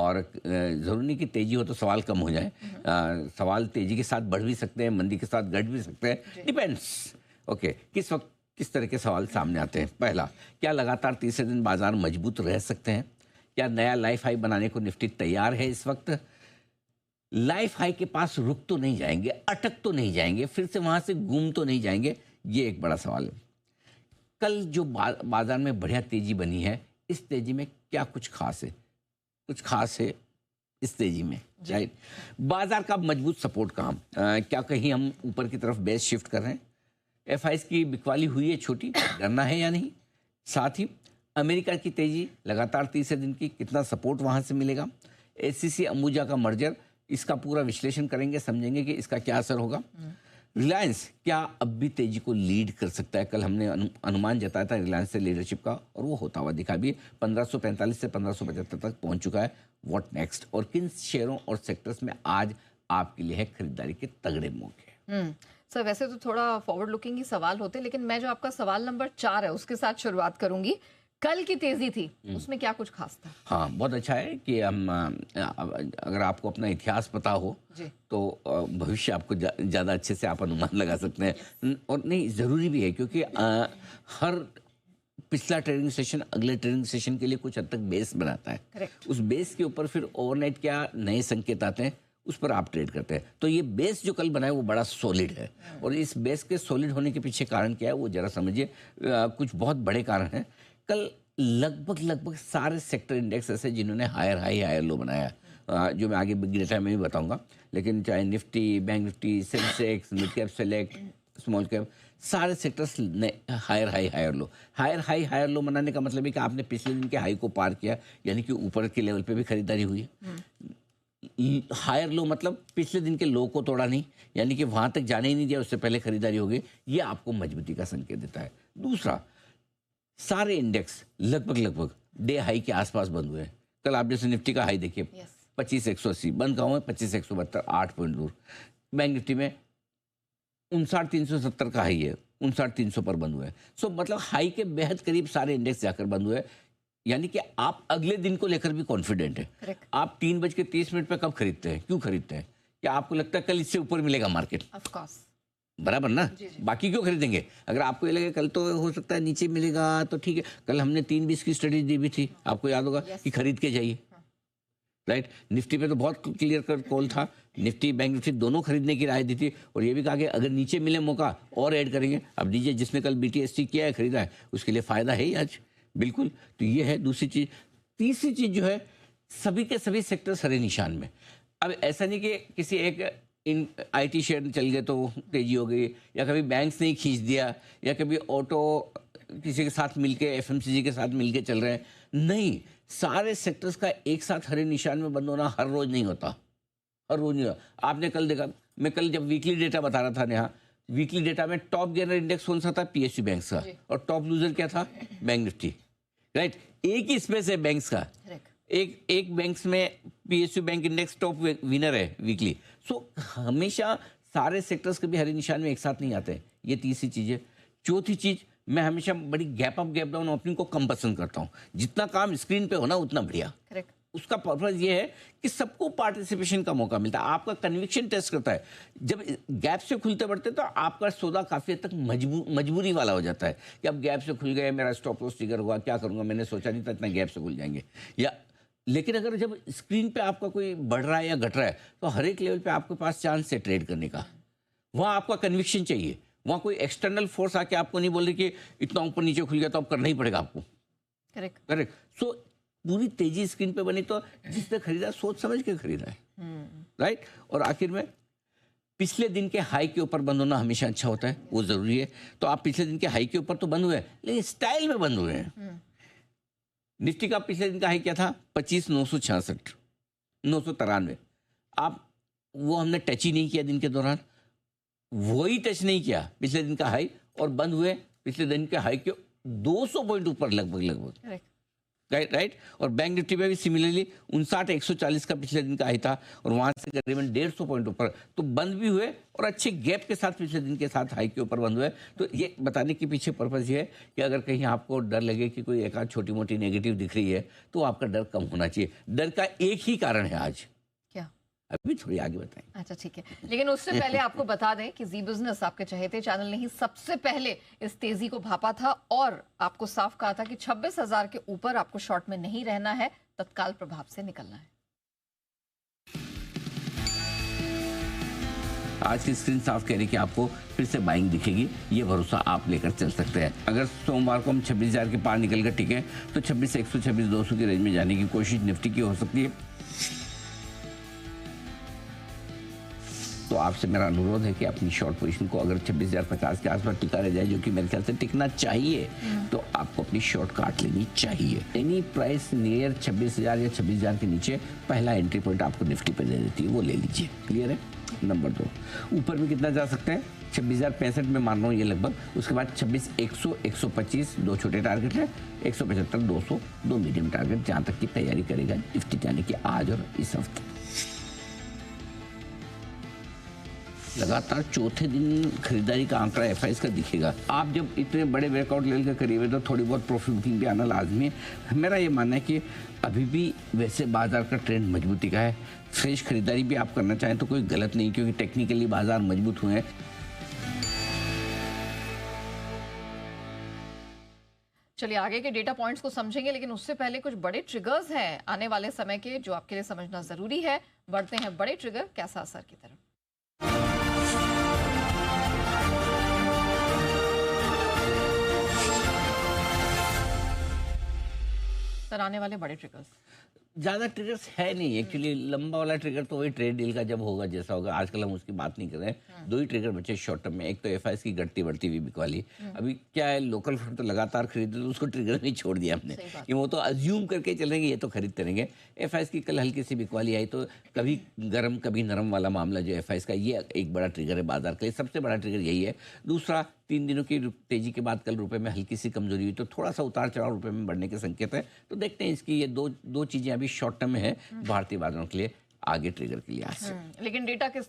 और ज़रूरी नहीं कि तेज़ी हो तो सवाल कम हो जाए। सवाल तेज़ी के साथ बढ़ भी सकते हैं, मंदी के साथ घट भी सकते हैं, डिपेंड्स। ओके, किस वक्त किस तरह के सवाल सामने आते हैं। पहला, क्या लगातार तीसरे दिन बाजार मजबूत रह सकते हैं? क्या नया लाइफ हाई बनाने को निफ्टी तैयार है इस वक्त? लाइफ हाई के पास रुक तो नहीं जाएंगे, अटक तो नहीं जाएंगे, फिर से वहां से घूम तो नहीं जाएंगे? ये एक बड़ा सवाल है। कल जो बाजार में बढ़िया तेजी बनी है, इस तेजी में क्या कुछ खास है? कुछ खास है इस तेजी में, राइट? बाजार का मजबूत सपोर्ट काम, क्या कहीं हम ऊपर की तरफ बेस शिफ्ट कर रहे हैं? एफआईएस की बिकवाली हुई है छोटी, डरना है या नहीं? साथ ही अमेरिका की तेजी लगातार तीसरे दिन की, कितना सपोर्ट वहां से मिलेगा? एसीसी अंबुजा का मर्जर, इसका पूरा विश्लेषण करेंगे, समझेंगे कि इसका क्या असर होगा। रिलायंस क्या अब भी तेजी को लीड कर सकता है? कल हमने अनुमान जताया था रिलायंस से लीडरशिप का, और वो होता हुआ दिखा भी। 1545 से 1575 तक पहुंच चुका है। What next? और किन शेयरों और सेक्टर्स में आज आपके लिए है खरीदारी के तगड़े मौके? सर, वैसे तो थोड़ा फॉरवर्ड लुकिंग ही सवाल होते, लेकिन मैं जो आपका सवाल नंबर 4 है उसके साथ शुरुआत करूंगी। कल की तेजी थी, उसमें क्या कुछ खास था? हाँ, बहुत अच्छा है कि हम अगर आपको अपना इतिहास पता हो तो भविष्य आपको ज़्यादा अच्छे से आप अनुमान लगा सकते हैं। और नहीं, ज़रूरी भी है, क्योंकि हर पिछला ट्रेडिंग सेशन अगले ट्रेडिंग सेशन के लिए कुछ हद तक बेस बनाता है। Correct. उस बेस के ऊपर फिर ओवरनाइट क्या नए संकेत आते हैं, उस पर आप ट्रेड करते हैं। तो ये बेस जो कल बना है वो बड़ा सॉलिड है, और इस बेस के सॉलिड होने के पीछे कारण क्या है वो जरा समझिए। कुछ बहुत बड़े कारण हैं। कल लगभग सारे सेक्टर इंडेक्स ऐसे जिन्होंने हायर हाई हायर लो बनाया, जो मैं आगे बिग डेटा में भी बताऊंगा, लेकिन चाहे Nifty, bank Nifty, Sensex, mid cap select, small cap, सारे सेक्टर्स ने higher high higher low. Higher high higher low बनाने का मतलब है कि आपने पिछले दिन के हाई को पार किया, यानी कि ऊपर के लेवल पे भी खरीदारी हुई है। हायर लो मतलब पिछले दिन के लो को तोड़ा नहीं, यानी कि वहां तक जाने ही नहीं दिया, उससे पहले खरीदारी हो गई। ये आपको मजबूती का संकेत देता है। दूसरा, सारे इंडेक्स लगभग डे हाई के आसपास बंद हुए हैं। कल आप जैसे निफ्टी का हाई देखिए, 25,180, बंद कहाँ हुआ है? 25,172, 8 पॉइंट दूर। बैंक निफ्टी में 59,370 का हाई है, 59,300 पर बंद हुए हैं। सो मतलब हाई के बेहद करीब सारे इंडेक्स जाकर बंद हुए, यानी कि आप अगले दिन को लेकर भी कॉन्फिडेंट है। Correct. आप 3:30 पे कब खरीदते हैं? क्यों खरीदते हैं? क्या आपको लगता है कल इससे ऊपर मिलेगा मार्केट? Of course. बराबर ना? जी। बाकी क्यों खरीदेंगे? अगर आपको ये लगे कल तो हो सकता है नीचे मिलेगा तो ठीक है। कल हमने 3:20 की स्टडी दी भी थी, आपको याद होगा, कि खरीद के जाइए, राइट? निफ्टी पे तो बहुत क्लियर कट कॉल था। निफ्टी, बैंक निफ्टी दोनों खरीदने की राय दी थी, और ये भी कहा कि अगर नीचे मिले मौका और ऐड करेंगे। अब दीजिए, जिसने कल BTST किया है, खरीदा है, उसके लिए फायदा है ही आज, बिल्कुल। तो ये है दूसरी चीज। तीसरी चीज जो है, सभी के सभी सेक्टर हरे निशान में। अब ऐसा नहीं कि किसी एक इन IT शेयर चल गए तो तेजी हो गई, या कभी बैंक्स ने ही खींच दिया, या कभी ऑटो किसी के साथ मिलके, FMCG के साथ मिलके चल रहे हैं। नहीं, सारे सेक्टर्स का एक साथ हरे निशान में बंद होना हर रोज नहीं होता, हर रोज नहीं होता। आपने कल देखा, मैं कल जब वीकली डेटा बता रहा था नेहा, वीकली डेटा में टॉप गेनर इंडेक्स कौन सा था? PSU बैंक्स का। और टॉप लूजर क्या था? Bank Nifty, right? एक ही स्पेस है बैंक्स का। एक बैंक्स में PSU bank index top winner है वीकली। सो हमेशा सारे सेक्टर्स कभी हरे निशान में एक साथ नहीं आते। ये तीसरी चीज है। चौथी चीज, मैं हमेशा बड़ी gap up gap down opening को कम पसंद करता हूँ। जितना काम स्क्रीन पे हो ना उतना बढ़िया। Correct. उसका पर्पज ये है कि सबको पार्टिसिपेशन का मौका मिलता है, आपका कन्विक्शन टेस्ट करता है। जब गैप से खुलते बढ़ते तो आपका सौदा काफी हद तक मजबूरी वाला हो जाता है कि अब गैप से खुल गए, मेरा स्टॉप लॉस ट्रिगर हुआ, क्या करूंगा, मैंने सोचा नहीं था इतना गैप से खुल जाएंगे। या लेकिन अगर जब स्क्रीन पे आपका कोई बढ़ रहा है या घट रहा है, तो हर एक लेवल पे आपके पास चांस है ट्रेड करने का। वहां आपका कन्विक्शन चाहिए, वहां कोई एक्सटर्नल फोर्स आके आपको नहीं बोल रही कि इतना ऊपर नीचे खुल गया तो अब करना ही पड़ेगा आपको। करेक्ट। सो पूरी तेजी स्क्रीन पे बनी, तो जिसने खरीदा सोच समझ के खरीदा है, राइट? और आखिर में, पिछले दिन के हाई के ऊपर बंद होना हमेशा अच्छा होता है, वो जरूरी है। तो आप पिछले दिन के हाई के ऊपर तो बंद हुए, लेकिन स्टाइल में बंद हुए हैं। निफ्टी का पिछले दिन का हाई क्या था? 25,966, 993। आप वो हमने टच ही नहीं किया दिन के दौरान, वही टच नहीं किया पिछले दिन का हाई, और बंद हुए पिछले दिन के हाई के 200 पॉइंट ऊपर लगभग। राइट। और बैंक निफ्टी में भी सिमिलरली 59,140 का पिछले दिन का हाई था और वहां से करीबन 150 पॉइंट ऊपर तो बंद भी हुए और अच्छे गैप के साथ पिछले दिन के साथ हाई के ऊपर बंद हुए। तो ये बताने के पीछे पर्पज ये है कि अगर कहीं आपको डर लगे कि कोई एक आध छोटी मोटी नेगेटिव दिख रही है तो आपका डर कम होना चाहिए। डर का एक ही कारण है आज, क्या? अभी थोड़ी आगे बताएं। अच्छा ठीक है, लेकिन उससे पहले आपको बता दें कि जी बिजनेस आपके चहेते चैनल ने ही सबसे पहले इस तेजी को भापा था और आपको साफ कहा था कि 26,000 के ऊपर आपको शॉर्ट में नहीं रहना है, तत्काल प्रभाव से निकलना है। आज की स्क्रीन साफ कह रही कि आपको फिर से बाइंग दिखेगी, ये भरोसा आप लेकर चल सकते हैं। अगर सोमवार को हम 26,000 के पार निकल कर टिके तो 26,100 26,200 की रेंज में जाने की कोशिश निफ्टी की हो सकती है। तो आपसे मेरा अनुरोध है कि अपनी शॉर्ट पोजीशन को अगर 26,050 के आसपास टिका रह जाए, जो कि मेरे ख्याल से टिकना चाहिए, तो आपको अपनी शॉर्ट काट लेनी चाहिए। एनी प्राइस नियर 26,000 या 26,000 के नीचे पहला एंट्री पॉइंट आपको निफ्टी पे दे देती है, वो ले लीजिए। क्लियर है? नंबर 2, ऊपर में कितना जा सकते हैं? 26,065 में मान रहा हूँ ये लगभग। उसके बाद 26,100 125 दो छोटे टारगेट है, 175 200 दो मीडियम टारगेट, जहाँ तक की तैयारी करेगा निफ्टी जाने की आज और इस हफ्ते। लगातार चौथे दिन खरीदारी का आंकड़ा एफआईएस का दिखेगा। आप जब इतने बड़े ब्रेकआउट लेवल के करीब है तो थोड़ी बहुत प्रॉफिट बुकिंग भी आना लाजमी है। मेरा ये मानना है कि अभी भी वैसे बाजार का ट्रेंड मजबूती का है। फ्रेश खरीदारी भी आप करना चाहें तो कोई गलत नहीं, क्योंकि टेक्निकली बाजार मजबूत हुए हैं। चलिए आगे के डेटा पॉइंट्स को समझेंगे, लेकिन उससे पहले कुछ बड़े ट्रिगर्स हैं आने वाले समय के जो आपके लिए समझना जरूरी है। बढ़ते हैं बड़े ट्रिगर कैसा असर की तरफ। सर आने वाले बड़े ट्रिगर्स ज़्यादा ट्रिगर्स है नहीं एक्चुअली। लंबा वाला ट्रिगर तो वही ट्रेड डील का जब होगा जैसा होगा, आजकल हम उसकी बात नहीं कर रहे हैं। दो ही ट्रिगर बचे शॉर्ट टर्म में। एक तो एफआईएस की घटती बढ़ती हुई बिक वाली। अभी क्या है, लोकल फंड तो लगातार खरीदते तो उसको ट्रिगर नहीं छोड़ दिया हमने कि वो तो अज्यूम करके चलेंगे, ये तो खरीदते रहेंगे। एफआईएस की कल हल्की सी बिक वाली आई तो कभी गर्म कभी नरम वाला मामला जो एफआईएस का, ये एक बड़ा ट्रिगर है बाजार के लिए। सबसे बड़ा ट्रिगर यही है। दूसरा, 3 दिनों की तेजी के बाद कल रुपए में हल्की सी कमजोरी हुई तो थोड़ा सा उतार चढ़ाव रुपए में बढ़ने के संकेत है। तो देखते हैं इसकी ये दो चीजें अभी शॉर्ट टर्म में है भारतीय बाजारों के लिए, आगे ट्रिगर के लिए आज से। लेकिन डेटा किस